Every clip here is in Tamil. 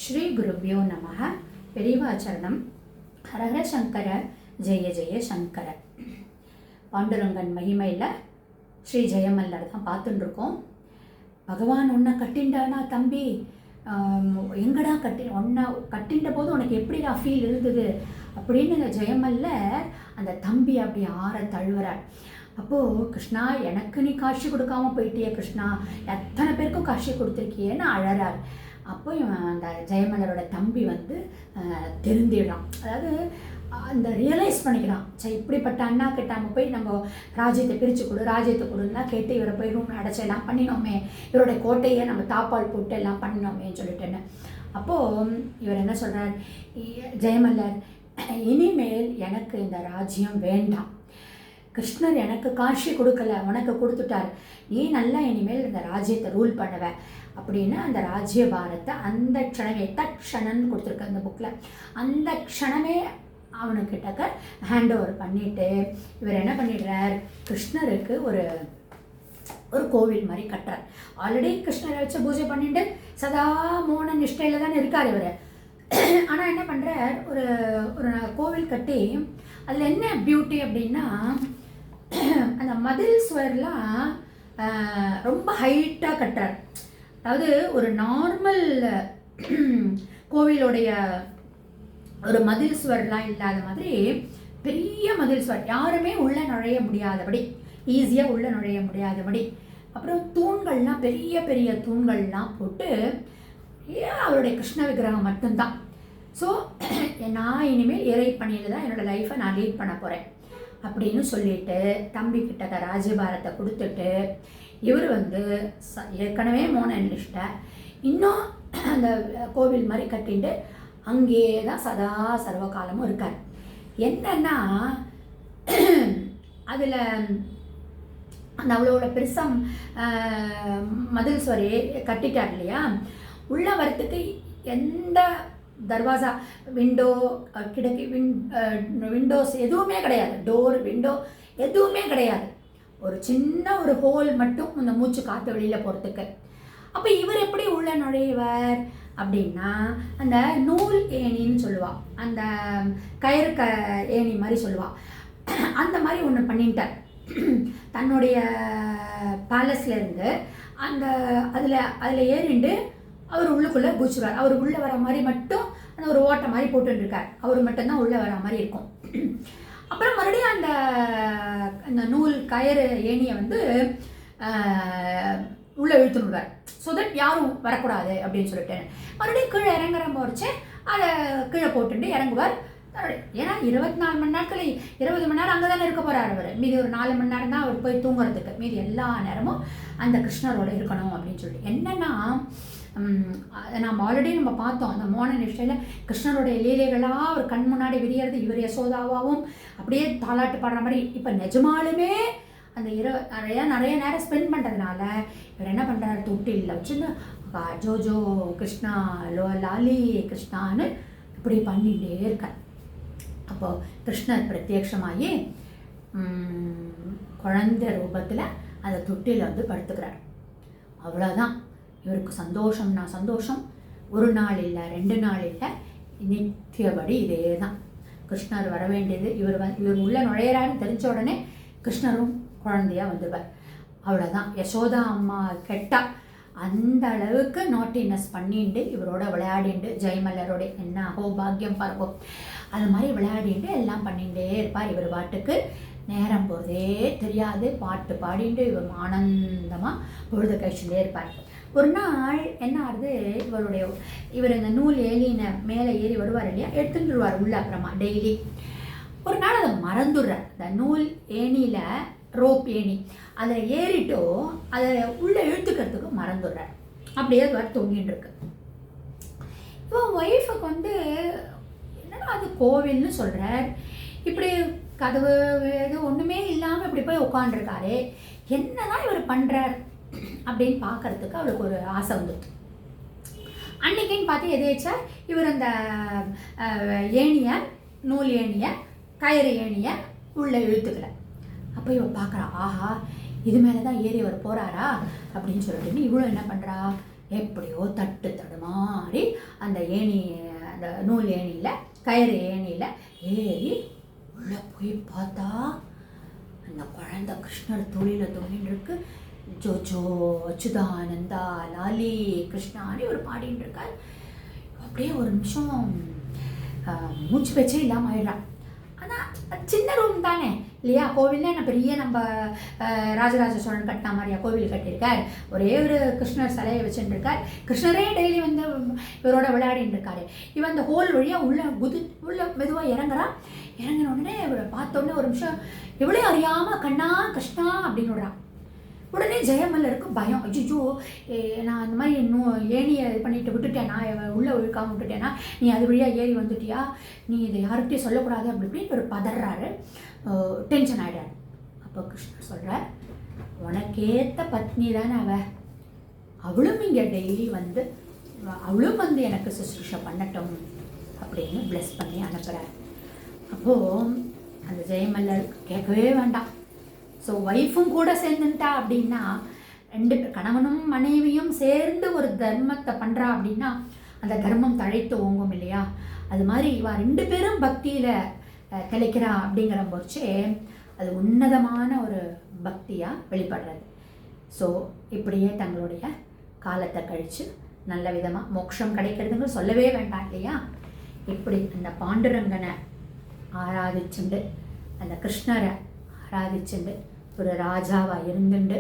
ஸ்ரீ குருபியோ நமः. பெரியவாச்சரணம். ஹரஹர சங்கர ஜெய ஜெய சங்கர. பாண்டுரங்கன் மகிமையில் ஸ்ரீ ஜெயமல்லர் தான் பார்த்துட்டு இருக்கோம். பகவான் உன்னை கட்டிண்டானா தம்பி, எங்கடா உன்னை கட்டின்ற போது உனக்கு எப்படிடா ஃபீல் இருந்தது அப்படின்னு இந்த ஜெயமல்லர் அந்த தம்பி அப்படி ஆற தழுவுறார். அப்போது கிருஷ்ணா, எனக்கு நீ காட்சி கொடுக்காம போயிட்டியே கிருஷ்ணா, எத்தனை பேருக்கும் காட்சி கொடுத்துருக்கியேன்னு அழறார். அப்போ அந்த ஜெயமல்லரோட தம்பி தெரிஞ்சிடலாம், அதாவது அந்த ரியலைஸ் பண்ணிக்கலாம். சரி, இப்படிப்பட்ட அண்ணா கிட்டாமல் போய் நம்ம ராஜ்யத்தை பிரித்து ராஜ்யத்தை கொடுன்னா கேட்டு இவரை போய் ரூம் அடைச்செல்லாம் பண்ணினோமே, இவருடைய கோட்டையை நம்ம தாப்பால் போட்டு எல்லாம் பண்ணினோமேன்னு சொல்லிட்டேன்னு. அப்போது இவர் என்ன சொல்கிறார், ஜெயமல்லர், இனிமேல் எனக்கு இந்த ராஜ்யம் வேண்டாம். கிருஷ்ணர் எனக்கு காட்சி கொடுக்கல, உனக்கு கொடுத்துட்டார். நீ நல்லா இனிமேல் இந்த ராஜ்யத்தை ரூல் பண்ணுவ அப்படின்னு அந்த ராஜ்ய பாரத்தை அந்த க்ஷணமே, தட்சணன்னு கொடுத்துருக்க அந்த புக்கில், அந்த க்ஷணமே அவனுக்கிட்டக்க ஹேண்ட் ஓவர் பண்ணிவிட்டு இவர் என்ன பண்ணிடுறார், கிருஷ்ணருக்கு ஒரு ஒரு கோவில் மாதிரி கட்டுறார். ஆல்ரெடி கிருஷ்ணரை வச்சு பூஜை பண்ணிட்டு சதா மோன நிஷ்டையில் தானே இருக்கார் இவர். ஆனால் என்ன பண்ணுறார், ஒரு ஒரு கோவில் கட்டி அதில் என்ன பியூட்டி அப்படின்னா, அந்த மதில் சுவர்லாம் ரொம்ப ஹைட்டாக கட்டுறார். அதாவது ஒரு நார்மல் கோவிலுடைய ஒரு மதில் சுவர்லாம் இல்லாத மாதிரி பெரிய மதில் சுவர், யாருமே உள்ளே நுழைய முடியாதபடி, ஈஸியாக உள்ளே நுழைய முடியாதபடி. அப்புறம் தூண்கள்லாம் பெரிய பெரிய தூண்கள்லாம் போட்டு அவருடைய கிருஷ்ண விக்கிரகம் மட்டும்தான். ஸோ நான் இனிமேல் இறை பணியில் தான் என்னோடய லைஃப்பை நான் லீட் பண்ண போகிறேன் அப்படின்னு சொல்லிட்டு தம்பி கிட்ட ராஜ்யபாரத்தை கொடுத்துட்டு இவர் ஏற்கனவே மோன நிஷ்டை, இன்னும் அந்த கோவில் மாதிரி கட்டிட்டு அங்கேயே தான் சதா சர்வகாலமும் இருக்கார். என்னன்னா அதில் அந்த அவ்வளோட பெருசாக மதில் சுவரே கட்டிட்டார் இல்லையா, உள்ள வரத்துக்கு எந்த தர்வாசா, விண்டோ, கிடக்கி, விண்டோஸ் எதுவுமே கிடையாது, டோர் விண்டோ எதுவுமே கிடையாது. ஒரு சின்ன ஒரு ஹோல் மட்டும் அந்த மூச்சு காற்று வெளியில் போகிறதுக்கு. அப்போ இவர் எப்படி உள்ள நுழைவார் அப்படின்னா, அந்த நூல் ஏணின்னு சொல்லுவாள், அந்த கயிறு ஏணி மாதிரி சொல்லுவாள், அந்த மாதிரி ஒன்று பண்ணிட்டார் தன்னுடைய பேலஸ்லேருந்து. அந்த அதில் ஏறிண்டு அவர் உள்ளுக்குள்ளே குச்சிவார். அவர் உள்ளே வர மாதிரி மட்டும் அந்த ஒரு ஓட்டை மாதிரி போட்டுருக்கார், அவர் மட்டும்தான் உள்ளே வர மாதிரி இருக்கும். அப்புறம் மறுபடியும் அந்த நூல் கயிறு ஏணியை உள்ளே இழுத்துடுவார், ஸோ தட் யாரும் வரக்கூடாது அப்படின்னு சொல்லிட்டு. மறுபடியும் கீழே இறங்குற போச்சு அதை கீழே போட்டுட்டு இறங்குவார். ஏன்னா 24 மணி நேரத்தில் 20 மணி நேரம் அங்கே தானே இருக்க போகிறார் அவர். மீதி ஒரு 4 மணி நேரம் தான் அவர் போய் தூங்குறதுக்கு, மீதி எல்லா நேரமும் அந்த கிருஷ்ணரோடு இருக்கணும் அப்படின்னு சொல்லிட்டு. என்னென்னா நம்ம ஆல்ரெடி பார்த்தோம், அந்த மோன நிஷ்டையில் கிருஷ்ணருடைய லீலைகளாக அவர் கண் முன்னாடி விரியறது, இவர் யசோதாவாகவும் அப்படியே தாலாட்டு பாடுற மாதிரி. இப்போ நிஜமாலுமே அந்த நிறைய நேரம் ஸ்பெண்ட் பண்ணுறதுனால இவர் என்ன பண்ணுறாரு, தொட்டிலில் வச்சுன்னு ஜோஜோ கிருஷ்ணா லாலி கிருஷ்ணான்னு இப்படி பண்ணிகிட்டே இருக்கார். அப்போது கிருஷ்ணர் பிரத்யக்ஷமாகி குழந்தை ரூபத்தில் அந்த தொட்டியில் படுத்துக்கிறார். அவ்வளோதான். இவருக்கு சந்தோஷம்னா சந்தோஷம். ஒரு நாள் இல்லை, 2 நாள் இல்லை, நித்தியபடி இதே தான். கிருஷ்ணர் வர வேண்டியது, இவர் உள்ள நுழையிறாருன்னு தெரிஞ்ச உடனே கிருஷ்ணரும் குழந்தையாக வந்துடுவார். அவ்வளோதான். யசோதா அம்மா கெட்டா அந்த அளவுக்கு நாட்டினஸ் பண்ணிட்டு இவரோட விளையாடிண்டு, ஜெயமல்லரோட என்ன அகோபாகியம் பார்ப்போம், அது மாதிரி விளையாடிட்டு எல்லாம் பண்ணிகிட்டே இருப்பார். இவர் பாட்டுக்கு நேரம் போகிறதே தெரியாது, பாட்டு பாடிட்டு இவர் ஆனந்தமாக பொழுது கழிச்சுட்டே இருப்பார். ஒரு நாள் என்ன ஆகுது, இவர் இந்த நூல் ஏலின மேலே ஏறி வருவார் இல்லையா, எடுத்துட்டு வருவார் உள்ள. அப்புறமா டெய்லி ஒரு நாள் அதை மறந்துடுறார். இந்த நூல் ஏணியில், ரோப் ஏணி, அதில் ஏறிட்டோ அதை உள்ளே இழுத்துக்கிறதுக்கு மறந்துடுறார். அப்படியே அது தொங்கின்னு இருக்கு. இப்போ ஒய்ஃபுக்கு என்னன்னா அது கோவில்னு சொல்கிறார், இப்படி கதவு இது ஒன்றுமே இல்லாமல் இப்படி போய் உட்காண்டிருக்காரு, என்னதான் இவர் பண்ணுறார் அப்படின்னு பார்க்கறதுக்கு அவளுக்கு ஒரு ஆசை வந்துட்டு. அன்னைக்குன்னு பார்த்து எதேச்சா இவர் அந்த ஏணியை, நூல் ஏணியை, கயிறு ஏணியை உள்ளே இழுத்துக்கல. அப்போ இவன் பார்க்குறா, ஆஹா இது மேலே தான் ஏறி அவர் போகிறாரா அப்படின்னு சொல்லிட்டு இவ்வளோ என்ன பண்ணுறா, எப்படியோ தடுமாறி அந்த அந்த ஏணி, அந்த நூல் ஏணியில், கயிறு ஏணியில் ஏறி உள்ளே போய் பார்த்தா அந்த குழந்தை கிருஷ்ணர் தொழிலில் தொழில் இருக்கு. ஜோஜோ அச்சுதானந்தா லாலி கிருஷ்ணான்னு ஒரு பாடின்னு இருக்கார். அப்படியே ஒரு நிமிஷம் மூச்சு பேச்சே இல்லாமல் ஆயிடுறான். ஆனால் சின்ன ரூம் தானே இல்லையா, கோவில்னா என்ன பெரிய நம்ம ராஜராஜ சோழன் கட்டின மாதிரியா கோவில் கட்டியிருக்கார். ஒரே ஒரு கிருஷ்ணர் சிலையை வச்சுட்டு இருக்கார். கிருஷ்ணரே டெய்லி வந்து இவரோட விளையாடின்னு இருக்காரு. இவன் அந்த ஹோல் வழியாக உள்ள மெதுவாக இறங்குறான். இறங்கின உடனே இவரை பார்த்தோன்னே ஒரு நிமிஷம் இவளே அறியாமல் கண்ணா கிருஷ்ணா அப்படின்னு விடுறான். உடனே ஜெயமல்லருக்கு பயம். அஜிஜோ, நான் அந்த மாதிரி இன்னும் ஏணியை இது பண்ணிட்டு விட்டுட்டேனா, உள்ளே இழுக்காமல் விட்டுட்டேனா, நீ அது வழியாக ஏறி வந்துட்டியா, நீ இதை யார்கிட்டையும் சொல்லக்கூடாது அப்படி இப்படின்னு ஒரு பதறாரு. டென்ஷன் ஆகிடாரு. அப்போ கிருஷ்ணர் சொல்கிறார், உனக்கேற்ற பத்னி தானே அவளும் இங்கே டெய்லி வந்து அவளும் வந்து எனக்கு சுசுரூஷை பண்ணட்டும் அப்படின்னு பிளஸ் பண்ணி அனுப்புகிறார். அப்போது அந்த ஜெயமல்லர் கேட்கவே வேண்டாம். ஸோ ஒய்ஃபும் கூட சேர்ந்துட்டா அப்படின்னா, ரெண்டு கணவனும் மனைவியும் சேர்ந்து ஒரு தர்மத்தை பண்ணுறா அப்படின்னா அந்த தர்மம் தழைத்து ஓங்கும் இல்லையா. அது மாதிரி இவா 2 பேரும் பக்தியில் திளைக்கிறா அப்படிங்கிற போச்சே அது உன்னதமான ஒரு பக்தியாக வெளிப்படுறது. ஸோ இப்படியே தங்களுடைய காலத்தை கழித்து நல்ல விதமாக மோட்சம் கிடைக்கிறதுங்க சொல்லவே வேண்டாம் இல்லையா. இப்படி அந்த பாண்டுரங்கனை ஆராதிச்சுண்டு, அந்த கிருஷ்ணரை ஆராதிச்சுண்டு, ஒரு ராஜாவாக இருந்துண்டு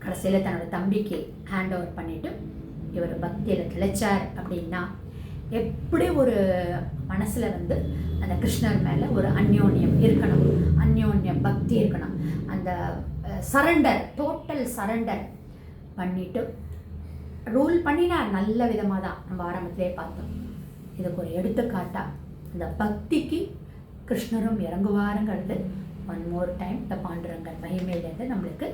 கடைசியில் தன்னோட தம்பிக்கு ஹேண்ட் ஓவர் பண்ணிவிட்டு இவர் பக்தியில் திளைச்சார் அப்படின்னா எப்படி ஒரு மனசில் வந்து அந்த கிருஷ்ணர் மேலே ஒரு அந்யோன்யம் இருக்கணும், அந்யோன்ய பக்தி இருக்கணும். அந்த சரண்டர், டோட்டல் சரண்டர் பண்ணிவிட்டு ரூல் பண்ணினார். நல்ல விதமாக தான் நம்ம ஆரம்பத்திலே பார்த்தோம். இதுக்கு ஒரு எடுத்துக்காட்டாக அந்த பக்திக்கு கிருஷ்ணரும் இறங்குவாருங்கிறது ஒன் மோர் டைம் இந்த பாண்டுரங்கன் மகிமையிலேருந்து நம்மளுக்கு